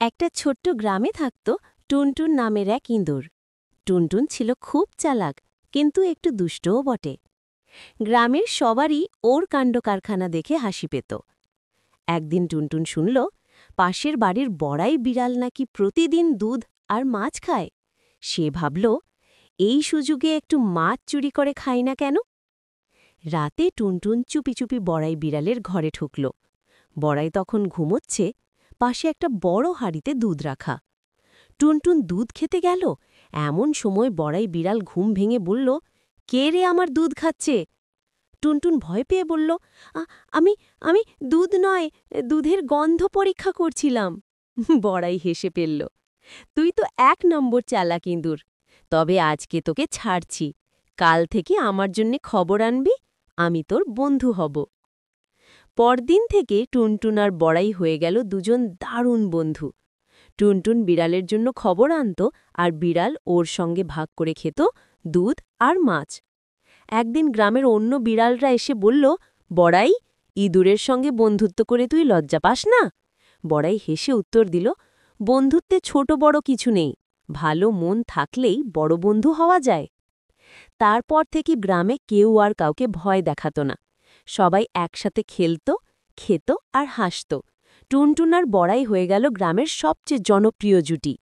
একটা ছোট্ট গ্রামে থাকত টুনটুন নামের এক ইঁদুর। টুনটুন ছিল খুব চালাক, কিন্তু একটু দুষ্টও বটে। গ্রামের সবারই ওর কাণ্ডকারখানা দেখে হাসি পেত। একদিন টুনটুন শুনল পাশের বাড়ির বড়াই বিড়াল নাকি প্রতিদিন দুধ আর মাছ খায়। সে ভাবল, এই সুযোগে একটু মাছ চুরি করে খাই না কেন। রাতে টুনটুন চুপি চুপি বড়াই বিড়ালের ঘরে ঢুকল। বড়াই তখন ঘুমোচ্ছে, পাশে একটা বড় হাঁড়িতে দুধ রাখা। টুনটুন দুধ খেতে গেল, এমন সময় বড়াই বিড়াল ঘুম ভেঙে বলল, কে রে আমার দুধ খাচ্ছে? টুনটুন ভয় পেয়ে বলল, আমি আমি দুধ নয়, দুধের গন্ধ পরীক্ষা করছিলাম। বড়াই হেসে ফেলল, তুই তো ১ নম্বর চালাক ইঁদুর। তবে আজকে তোকে ছাড়ছি, কাল থেকে আমার জন্যে খবর আনবি, আমি তোর বন্ধু হব। পরদিন থেকে টুনটুন আর বড়াই হয়ে গেল দুজন দারুণ বন্ধু। টুনটুন বিড়ালের জন্য খবর আনত, আর বিড়াল ওর সঙ্গে ভাগ করে খেত দুধ আর মাছ। একদিন গ্রামের অন্য বিড়ালরা এসে বলল, বড়াই, ইঁদুরের সঙ্গে বন্ধুত্ব করে তুই লজ্জা পাস না? বড়াই হেসে উত্তর দিল, বন্ধুত্বে ছোট বড় কিছু নেই, ভালো মন থাকলেই বড় বন্ধু হওয়া যায়। তারপর থেকে গ্রামে কেউ আর কাউকে ভয় দেখাত না। সবাই একসাথে খেলত, খেত আর হাসত। টুনটুন আর বড়াই হয়ে গেল গ্রামের সবচেয়ে জনপ্রিয় জুটি।